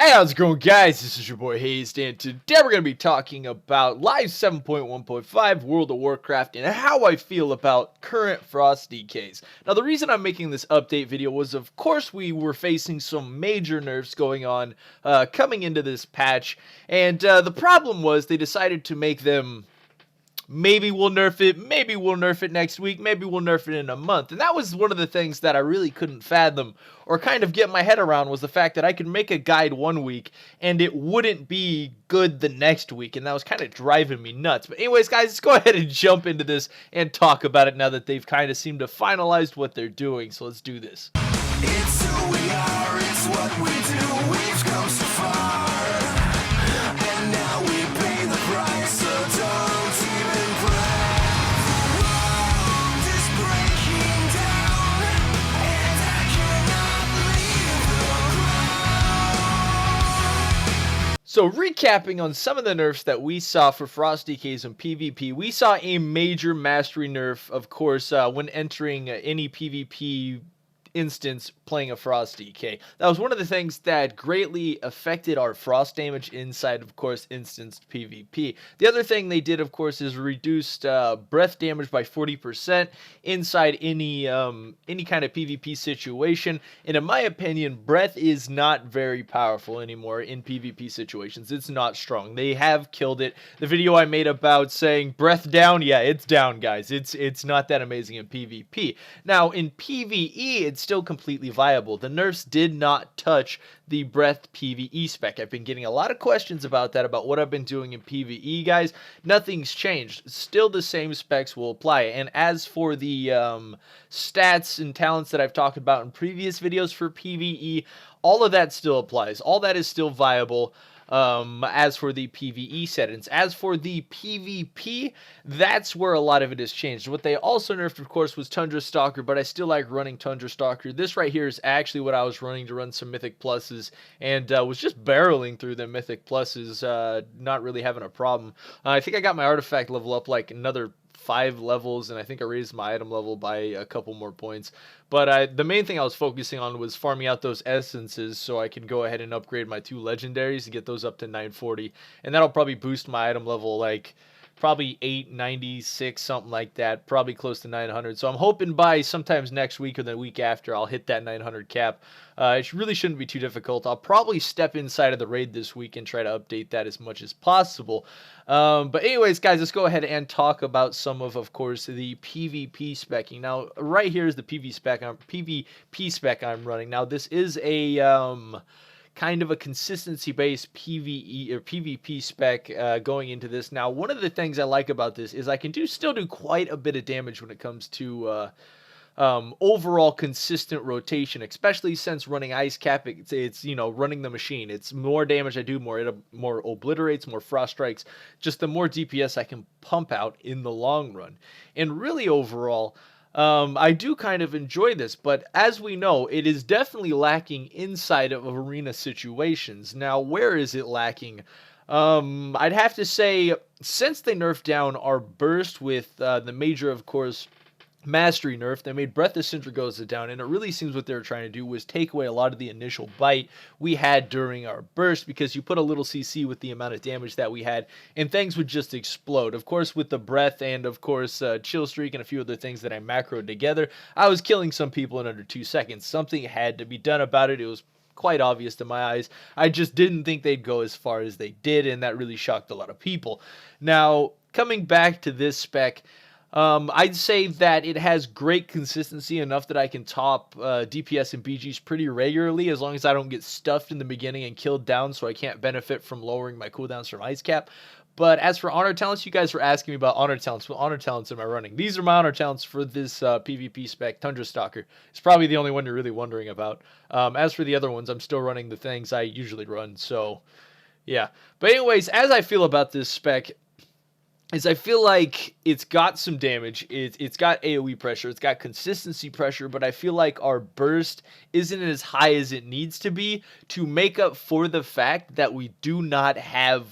Hey, how's it going, guys? This is your boy Hazzed, and today we're going to be talking about Live 7.1.5 World of Warcraft and how I feel about current Frost DKs. Now, the reason I'm making this update video was, of course, we were facing some major nerfs going on coming into this patch, and the problem was they decided to make them maybe we'll nerf it next week, maybe we'll nerf it in a month. And that was one of the things that I really couldn't fathom or kind of get my head around, was the fact that I could make a guide one week and it wouldn't be good the next week, and that was kind of driving me nuts. But anyways, guys, let's go ahead and jump into this and talk about it now that they've kind of seemed to finalize what they're doing. So let's do this. It's who we are, it's what we do, we've come so far, and now we pay the price, so don't even cry. The world is breaking down, and I cannot leave the ground. So recapping on some of the nerfs that we saw for Frost DKs in PvP, we saw a major mastery nerf, of course, when entering any PvP instance playing a Frost DK. That was one of the things that greatly affected our frost damage inside, of course, instanced PvP. The other thing they did, of course, is reduced breath damage by 40% inside any kind of PvP situation. And in my opinion, breath is not very powerful anymore in PvP situations. It's not strong. They have killed it. The video I made about saying breath down, yeah, it's down, guys. It's not that amazing in PvP. Now in PvE, it's still completely viable. The nerfs did not touch the breath PvE spec. I've been getting a lot of questions about that, about what I've been doing in PvE, guys. Nothing's changed. Still the same specs will apply. And as for the stats and talents that I've talked about in previous videos for PvE, all of that still applies. All that is still viable. As for the PvE settings. As for the PvP, that's where a lot of it has changed. What they also nerfed, of course, was Tundra Stalker, but I still like running Tundra Stalker. This right here is actually what I was running to run some Mythic Pluses, and was just barreling through the Mythic Pluses, not really having a problem. I think I got my artifact level up like another 5 levels, and I think I raised my item level by a couple more points. But the main thing I was focusing on was farming out those essences so I can go ahead and upgrade my 2 legendaries to get those up to 940, and that'll probably boost my item level like probably 896, something like that, probably close to 900. So I'm hoping by sometimes next week or the week after I'll hit that 900 cap. It really shouldn't be too difficult. I'll probably step inside of the raid this week and try to update that as much as possible. But anyways, guys, let's go ahead and talk about some of course, the PvP specking. Now, right here is the PvP spec I'm running. Now, this is a kind of a consistency-based PvE or PvP spec going into this. Now, one of the things I like about this is I can still do quite a bit of damage when it comes to overall consistent rotation, especially since running Ice Cap, it's you know, running the machine. It's more damage I do, more obliterates, more frost strikes, just the more DPS I can pump out in the long run. And really overall, I do kind of enjoy this, but as we know, it is definitely lacking inside of arena situations. Now, where is it lacking? I'd have to say, since they nerfed down our burst with the major, of course, mastery nerf, they made Breath of Sindragosa down, and it really seems what they were trying to do was take away a lot of the initial bite we had during our burst, because you put a little CC with the amount of damage that we had, and things would just explode. Of course, with the breath and, of course, chill streak and a few other things that I macroed together, I was killing some people in under 2 seconds. Something had to be done about it. It was quite obvious to my eyes. I just didn't think they'd go as far as they did, and that really shocked a lot of people. Now, coming back to this spec, I'd say that it has great consistency, enough that I can top DPS and BGs pretty regularly, as long as I don't get stuffed in the beginning and killed down, so I can't benefit from lowering my cooldowns from Ice Cap. But as for honor talents, you guys were asking me about honor talents. What honor talents am I running? These are my honor talents for this PvP spec, Tundra Stalker. It's probably the only one you're really wondering about. As for the other ones, I'm still running the things I usually run, so yeah. But anyways, as I feel about this spec, is I feel like it's got some damage, it's got AoE pressure, it's got consistency pressure, but I feel like our burst isn't as high as it needs to be to make up for the fact that we do not have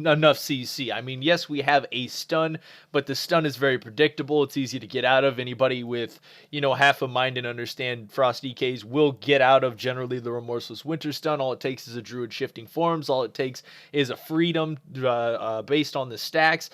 enough CC. I mean, yes, we have a stun, but the stun is very predictable. It's easy to get out of. Anybody with, half a mind and understand Frost DKs will get out of generally the Remorseless Winter Stun. All it takes is a Druid shifting forms. All it takes is a freedom based on the stacks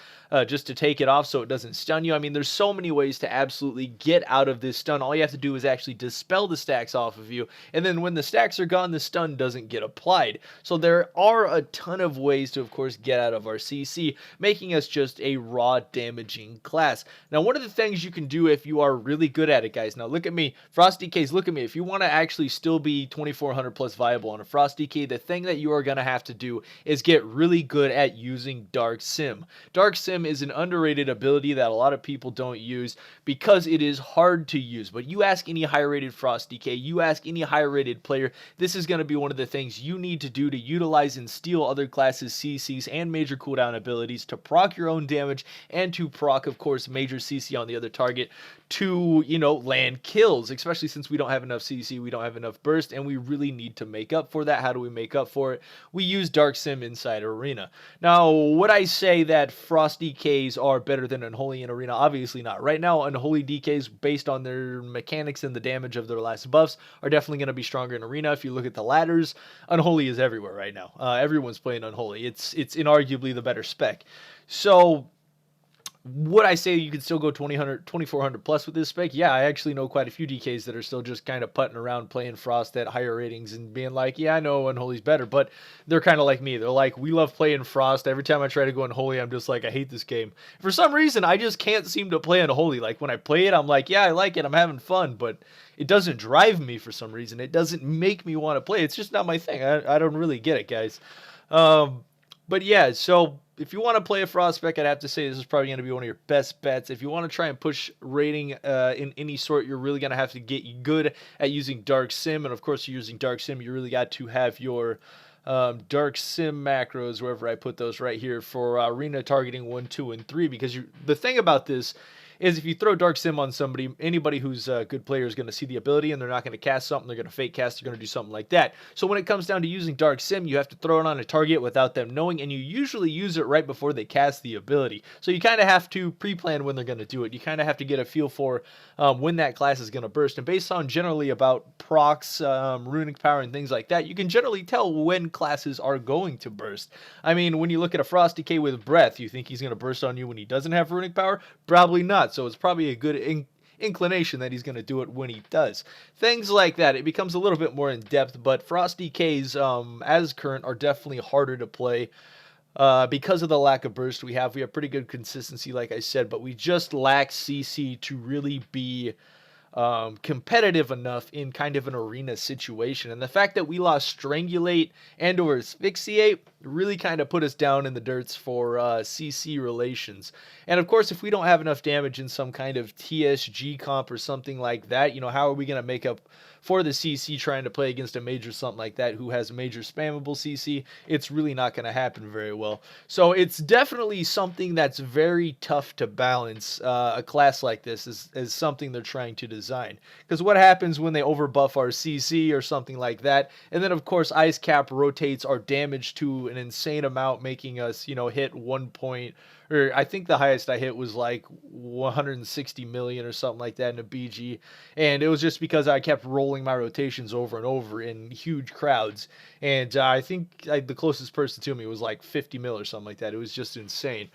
just to take it off so it doesn't stun you. I mean, there's so many ways to absolutely get out of this stun. All you have to do is actually dispel the stacks off of you, and then when the stacks are gone, the stun doesn't get applied. So there are a ton of ways to, of course, get out of our CC, making us just a raw damaging class. Now, one of the things you can do if you are really good at it, guys, now look at me, Frost DKs, look at me. If you want to actually still be 2400 plus viable on a Frost DK, the thing that you are going to have to do is get really good at using Dark Sim. Dark Sim is an underrated ability that a lot of people don't use because it is hard to use. But you ask any high rated Frost DK, you ask any high rated player, this is going to be one of the things you need to do to utilize and steal other classes' CCs and major cooldown abilities to proc your own damage and to proc, of course, major CC on the other target to, land kills, especially since we don't have enough CC, we don't have enough burst, and we really need to make up for that. How do we make up for it? We use Dark Sim inside Arena. Now, would I say that Frost DKs are better than Unholy in Arena? Obviously not. Right now, Unholy DKs, based on their mechanics and the damage of their last buffs, are definitely going to be stronger in Arena. If you look at the ladders, Unholy is everywhere right now. Everyone's playing Unholy. It's inarguably the better spec. So, would I say you can still go 2400 plus with this spec? Yeah, I actually know quite a few DKs that are still just kind of putting around playing Frost at higher ratings and being like, yeah, I know Unholy's better, but they're kind of like me. They're like, we love playing Frost. Every time I try to go Unholy, I'm just like, I hate this game. For some reason, I just can't seem to play Unholy. Like, when I play it, I'm like, yeah, I like it. I'm having fun, but it doesn't drive me for some reason. It doesn't make me want to play. It's just not my thing. I don't really get it, guys. But yeah, so if you want to play a Frost spec, I'd have to say this is probably going to be one of your best bets. If you want to try and push rating in any sort, you're really going to have to get good at using Dark Sim. And of course, you're using Dark Sim, you really got to have your Dark Sim macros, wherever I put those right here, for Arena targeting 1, 2, and 3. Because the thing about this is if you throw Dark Sim on somebody, anybody who's a good player is going to see the ability, and they're not going to cast something, they're going to fake cast, they're going to do something like that. So when it comes down to using Dark Sim, you have to throw it on a target without them knowing, and you usually use it right before they cast the ability. So you kind of have to pre-plan when they're going to do it. You kind of have to get a feel for when that class is going to burst, and based on generally about procs, runic power, and things like that, you can generally tell when classes are going to burst. I mean, when you look at a Frost DK with Breath, you think he's going to burst on you when he doesn't have runic power? Probably not. So it's probably a good inclination that he's going to do it when he does. Things like that. It becomes a little bit more in depth, but Frost DKs, as current, are definitely harder to play. Because of the lack of burst we have pretty good consistency, like I said, but we just lack CC to really be competitive enough in kind of an arena situation. And the fact that we lost Strangulate and or Asphyxiate really kind of put us down in the dirts for CC relations. And of course, if we don't have enough damage in some kind of TSG comp or something like that, how are we going to make up for the CC trying to play against a major something like that who has major spammable CC? It's really not going to happen very well. So it's definitely something that's very tough to balance. A class like this is something they're trying to design. Because what happens when they overbuff our CC or something like that? And then of course Ice Cap rotates our damage to an insane amount, making us, hit 1 point, or I think the highest I hit was like 160 million or something like that in a BG. And it was just because I kept rolling my rotations over and over in huge crowds. And I think the closest person to me was like 50 mil or something like that. It was just insane.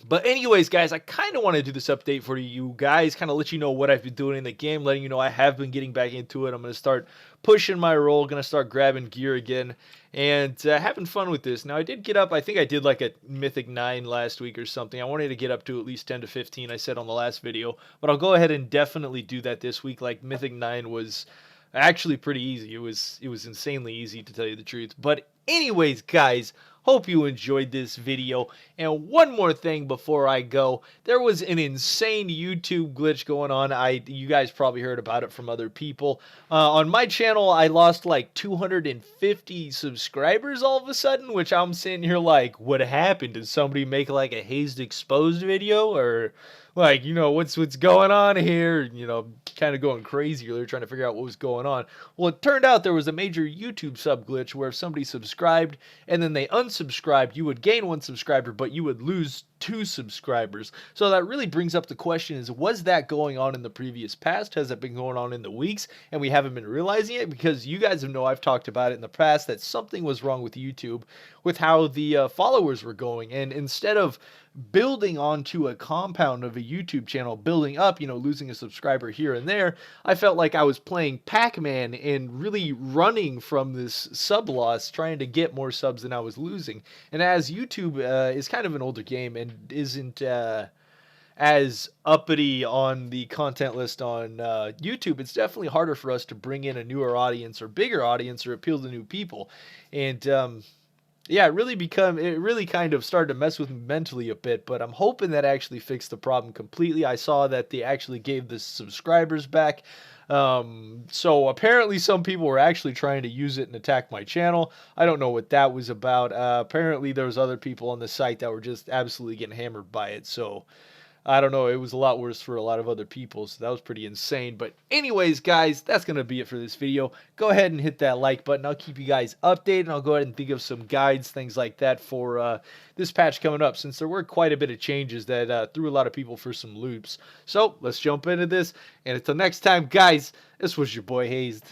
But anyways, guys, I kind of want to do this update for you guys, kind of let you know what I've been doing in the game, letting you know I have been getting back into it. I'm going to start pushing my role, going to start grabbing gear again, and having fun with this. Now, I did get up, I think I did like a Mythic 9 last week or something. I wanted to get up to at least 10 to 15, I said on the last video, but I'll go ahead and definitely do that this week. Like, Mythic 9 was actually pretty easy. It was insanely easy, to tell you the truth. But anyways, guys, hope you enjoyed this video. And one more thing before I go, there was an insane YouTube glitch going on. You guys probably heard about it from other people. On my channel, I lost like 250 subscribers all of a sudden, which I'm sitting here like, what happened? Did somebody make like a Hazzed exposed video? Or like, what's going on here? Kind of going crazy earlier trying to figure out what was going on. Well, it turned out there was a major YouTube sub glitch where if somebody subscribed and then they unsubscribed, unsubscribed, you would gain 1 subscriber, but you would lose 2 subscribers. So that really brings up the question is, was that going on in the previous past? Has it been going on in the weeks and we haven't been realizing it? Because you guys know I've talked about it in the past that something was wrong with YouTube with how the followers were going. And instead of building onto a compound of a YouTube channel, building up, losing a subscriber here and there, I felt like I was playing Pac-Man and really running from this sub loss, trying to get more subs than I was losing. And as YouTube is kind of an older game and isn't as uppity on the content list on YouTube, it's definitely harder for us to bring in a newer audience or bigger audience or appeal to new people. And yeah, it really kind of started to mess with me mentally a bit, but I'm hoping that actually fixed the problem completely. I saw that they actually gave the subscribers back. So apparently some people were actually trying to use it and attack my channel. I don't know what that was about. Apparently there was other people on the site that were just absolutely getting hammered by it. So I don't know, it was a lot worse for a lot of other people, so that was pretty insane. But anyways, guys, that's going to be it for this video. Go ahead and hit that like button. I'll keep you guys updated, and I'll go ahead and think of some guides, things like that for this patch coming up, since there were quite a bit of changes that threw a lot of people for some loops. So let's jump into this, and until next time, guys, this was your boy Hazzed.